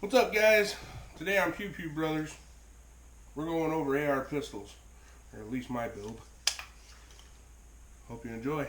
What's up, guys? Today on PewPew Brothers, we're going over AR pistols, or at least my build. Hope you enjoy.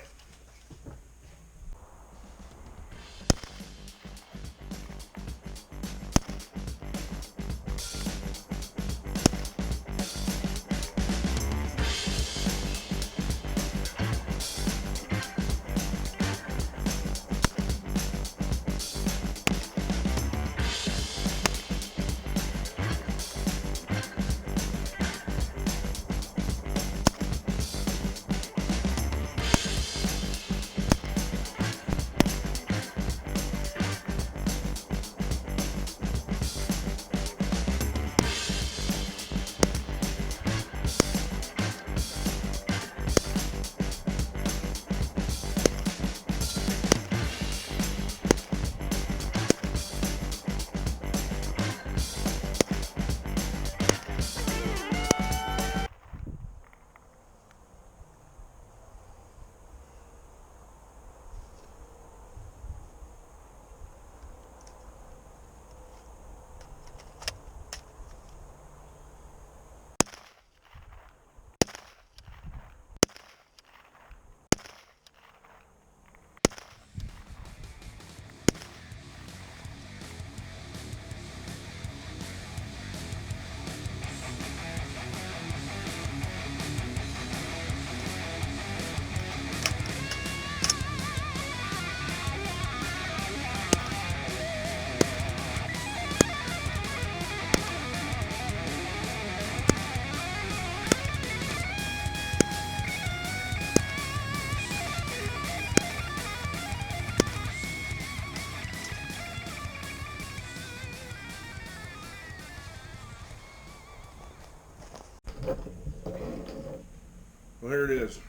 Well, here it is.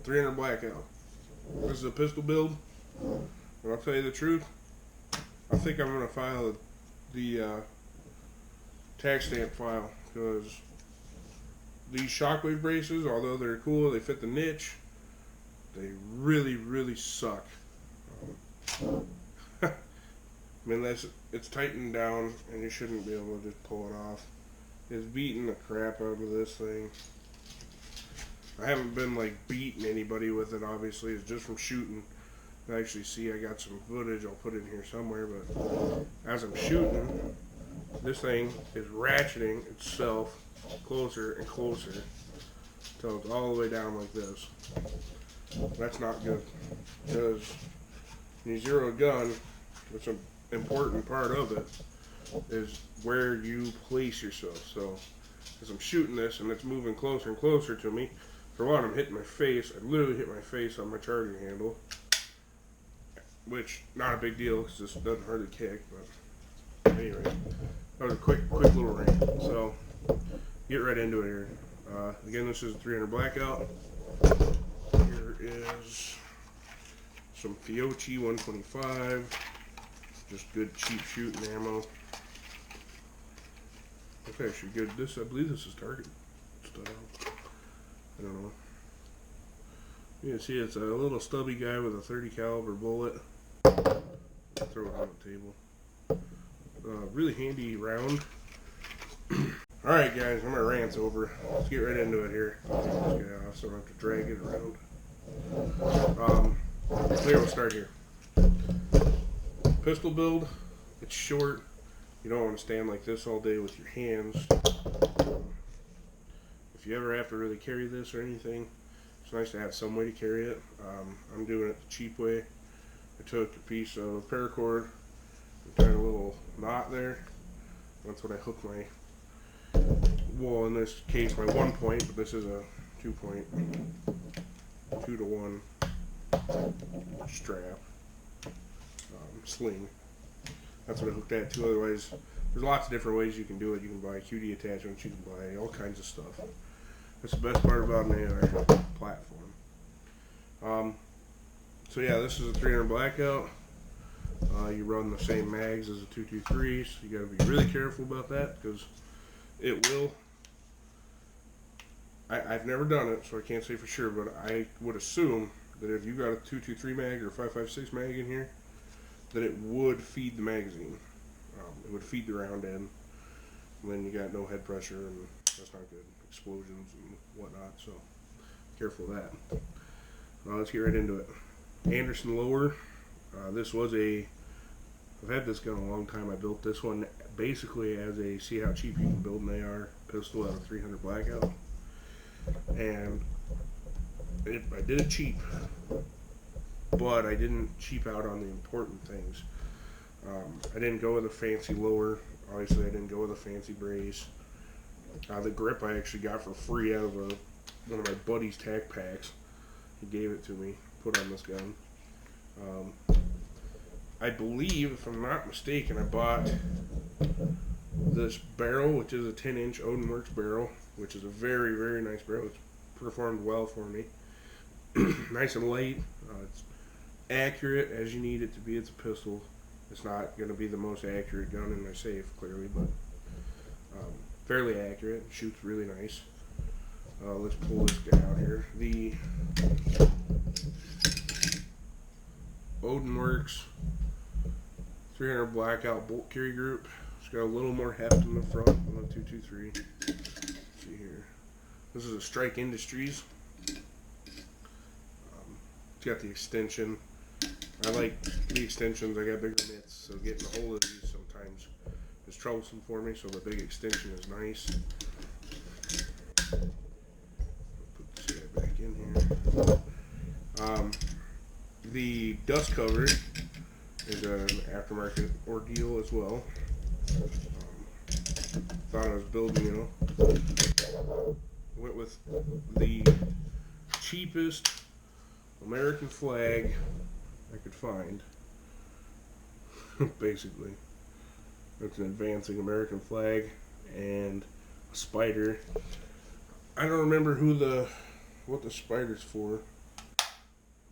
300 blackout. This is a pistol build. And I'll tell you the truth, I think I'm going to file the tax stamp file, because these shockwave braces, although they're cool, they fit the niche, they really suck. I mean, it's tightened down and you shouldn't be able to just pull it off. It's beating the crap out of this thing. I haven't been like beating anybody with it, obviously. It's just from shooting. I actually see I got some footage I'll put in here somewhere, but as I'm shooting, this thing is ratcheting itself closer and closer until it's all the way down like this. That's not good, because when you zero a gun, it's an important part of it is where you place yourself. So as I'm shooting this and it's moving closer and closer to me, for one, I'm hitting my face. I literally hit my face on my charging handle, which not a big deal because this doesn't hardly kick. But anyway, that was a quick little rant. So get right into it here. Again, this is a 300 blackout. Here is some PewPew 125, just good cheap shooting ammo. Okay, actually good. I believe this is target style. I don't know. You can see it's a little stubby guy with a 30 caliber bullet. I'll throw it on the table. Really handy round. Alright guys, my rant's over. Let's get right into it here. Take this guy off so I don't have to drag it around. Here, we'll start here. Pistol build, it's short. You don't want to stand like this all day with your hands. If you ever have to really carry this or anything, it's nice to have some way to carry it. I'm doing it the cheap way. I took a piece of paracord and tied a little knot there. That's what I hooked my, well, in this case my 1 point, but this is a 2 point, 2 to 1 strap, sling. That's what I hooked that to. Otherwise, there's lots of different ways you can do it. You can buy QD attachments, you can buy all kinds of stuff. That's the best part about an AR platform. So yeah, this is a 300 blackout. You run the same mags as a 223, so you got to be really careful about that, because it will. I've never done it, so I can't say for sure, but I would assume that if you got a 223 mag or 5.56 mag in here, that it would feed the magazine. It would feed the round in, and then you got no head pressure, and that's not good. Explosions and whatnot, so careful of that. Let's get right into it. Anderson lower. This was I've had this gun a long time. I built this one basically as a see how cheap you can build an AR pistol out of 300 blackout, and I did it cheap, but I didn't cheap out on the important things. I didn't go with a fancy lower. Obviously, I didn't go with a fancy brace. The grip I actually got for free out of one of my buddy's tac packs. He gave it to me, put on this gun. I believe, if I'm not mistaken, I bought this barrel, which is a 10-inch Odinworks barrel, which is a very, very nice barrel. It's performed well for me. Nice and light. It's accurate as you need it to be. It's a pistol. It's not going to be the most accurate gun in my safe, clearly, but fairly accurate. Shoots really nice. Let's pull this guy out here. The Odinworks 300 blackout bolt carry group. It's got a little more heft in the front. 1, 2, 2, 3. Let's see here. This is a Strike Industries. It's got the extension. I like the extensions. I got bigger mitts, so getting a hold of these sometimes is troublesome for me. So the big extension is nice. Put this guy back in here. The dust cover is an aftermarket ordeal as well. Thought I was building, went with the cheapest American flag I could find. Basically, it's an advancing American flag and a spider. I don't remember what the spider's for,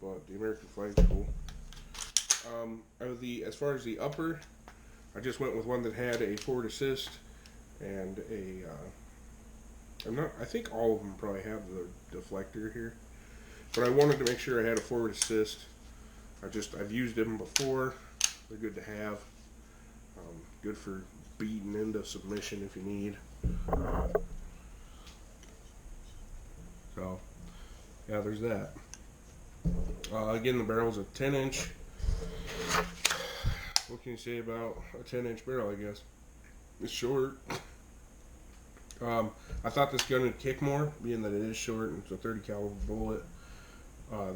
but the American flag's cool. As far as the upper, I just went with one that had a forward assist and I think all of them probably have the deflector here, but I wanted to make sure I had a forward assist. I've used them before. They're good to have. Good for beating into submission if you need. So, yeah, there's that. Again, the barrel's a 10-inch. What can you say about a 10-inch barrel, I guess? It's short. I thought this gun would kick more, being that it is short and it's a 30 caliber bullet.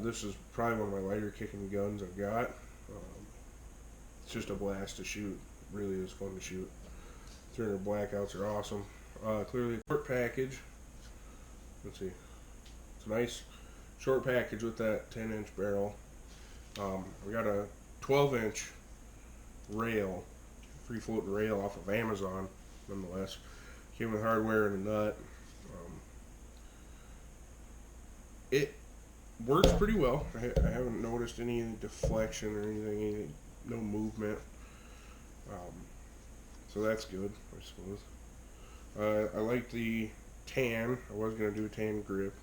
This is probably one of my lighter kicking guns I've got. It's just a blast to shoot. It really is fun to shoot. 300 blackouts are awesome. Clearly a short package. Let's see. It's a nice short package with that 10-inch barrel. We got a 12-inch rail, free floating rail off of Amazon, nonetheless. Came with hardware and a nut. It works pretty well. I haven't noticed any deflection or anything, no movement. So that's good, I suppose. I like the tan. I was going to do a tan grip,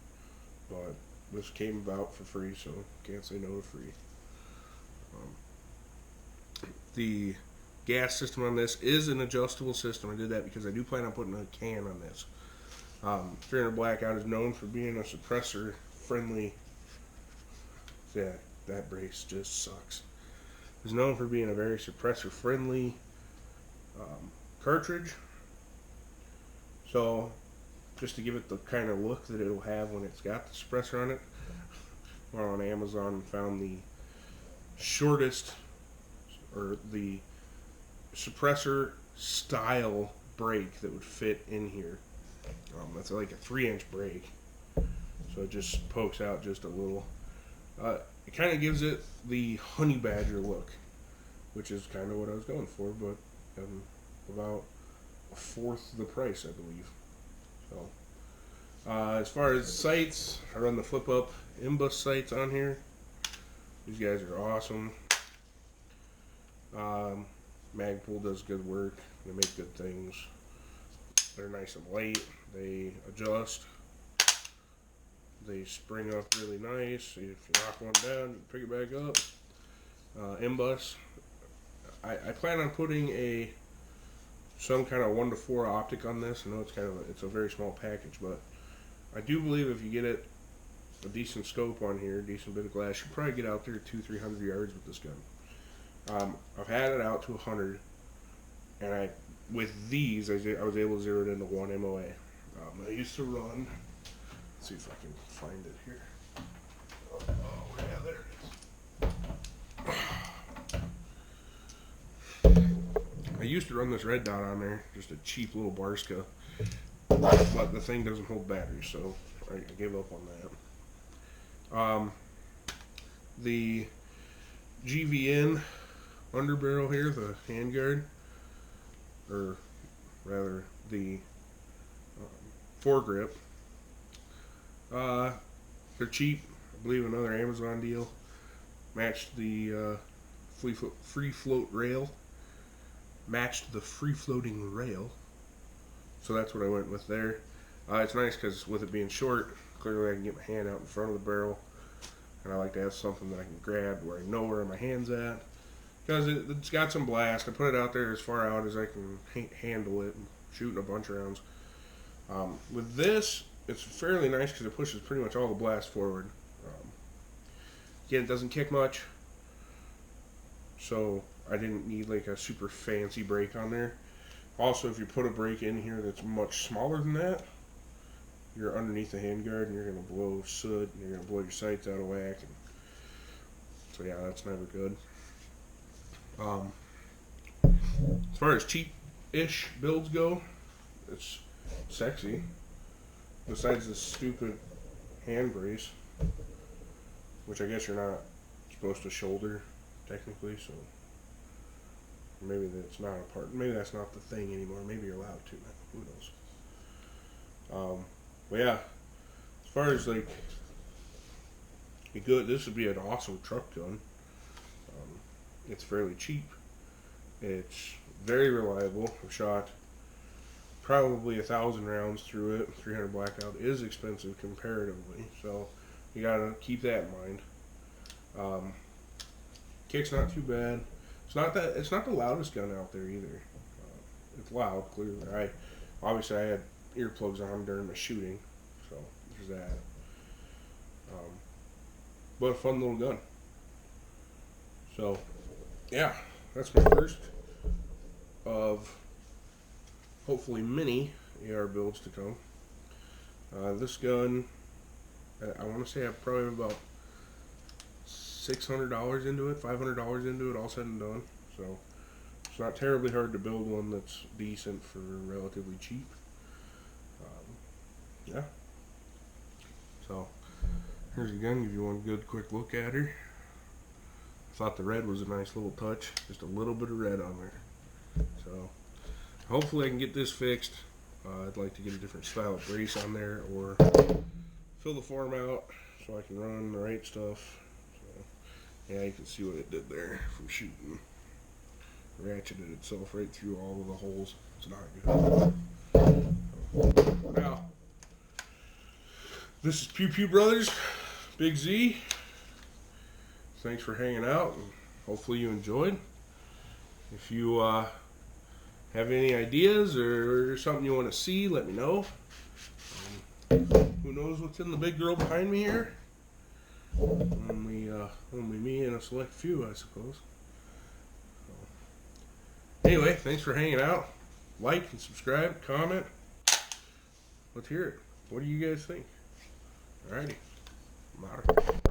but this came about for free, so can't say no to free. The gas system on this is an adjustable system. I did that because I do plan on putting a can on this. 300 Blackout is known for being a suppressor friendly. Yeah, that brace just sucks. It's known for being a very suppressor friendly cartridge. So, just to give it the kind of look that it'll have when it's got the suppressor on it, went on Amazon and found the shortest, or the suppressor style brake that would fit in here. That's like a 3-inch brake, so it just pokes out just a little. It kind of gives it the honey badger look, which is kind of what I was going for, but about a fourth the price, I believe. So, as far as sights, I run the flip up imbus sights on here. These guys are awesome. Magpul does good work. They make good things. They're nice and light. They adjust. They spring up really nice. If you knock one down, you pick it back up. Imbus. I plan on putting a some kind of 1:4 optic on this. I know it's a very small package, but I do believe if you get it a decent scope on here, a decent bit of glass, you can probably get out there 200-300 yards with this gun. I've had it out to 100, and with these I was able to zero it into 1 MOA. I used to run. Let's see if I can find it here. Oh yeah, there it is. I used to run this red dot on there, just a cheap little Barska, but the thing doesn't hold batteries, so I gave up on that. The GVN underbarrel here, the handguard, or rather the foregrip, they're cheap. I believe another Amazon deal. Matched the free float rail. Matched the free floating rail. So that's what I went with there. It's nice because with it being short, clearly I can get my hand out in front of the barrel, and I like to have something that I can grab where I know where my hand's at, because it's got some blast. I put it out there as far out as I can handle it, shooting a bunch of rounds. With this, it's fairly nice because it pushes pretty much all the blast forward. Again, it doesn't kick much, so I didn't need like a super fancy brake on there. Also, if you put a brake in here that's much smaller than that, you're underneath the handguard and you're going to blow soot and you're going to blow your sights out of whack. And so yeah, that's never good. As far as cheap-ish builds go, it's sexy. Besides this stupid hand brace, which I guess you're not supposed to shoulder technically, so maybe that's not a part. Maybe that's not the thing anymore. Maybe you're allowed to. Who knows? But yeah, as far as like this would be an awesome truck gun. It's fairly cheap. It's very reliable. I've shot probably 1,000 rounds through it. 300 blackout is expensive comparatively, so you gotta keep that in mind. Kick's not too bad. It's not the loudest gun out there either. It's loud, clearly. Obviously I had earplugs on during my shooting, so there's that. But a fun little gun. So yeah, that's my first of hopefully many AR builds to come. This gun, I want to say I probably have about $600 into it, $500 into it, all said and done. So it's not terribly hard to build one that's decent for relatively cheap. Yeah. So here's a gun. Give you one good quick look at her. I thought the red was a nice little touch. Just a little bit of red on there. So hopefully I can get this fixed. I'd like to get a different style of brace on there, or fill the form out so I can run the right stuff. So, yeah, you can see what it did there from shooting. Ratcheted itself right through all of the holes. It's not good. Now, this is PewPew Brothers, Big Z. Thanks for hanging out, and hopefully you enjoyed. If you have any ideas or something you want to see, let me know. Who knows what's in the big girl behind me here? Only me and a select few, I suppose. So, anyway, thanks for hanging out. Like and subscribe, comment. Let's hear it. What do you guys think? Alrighty. I'm out of here.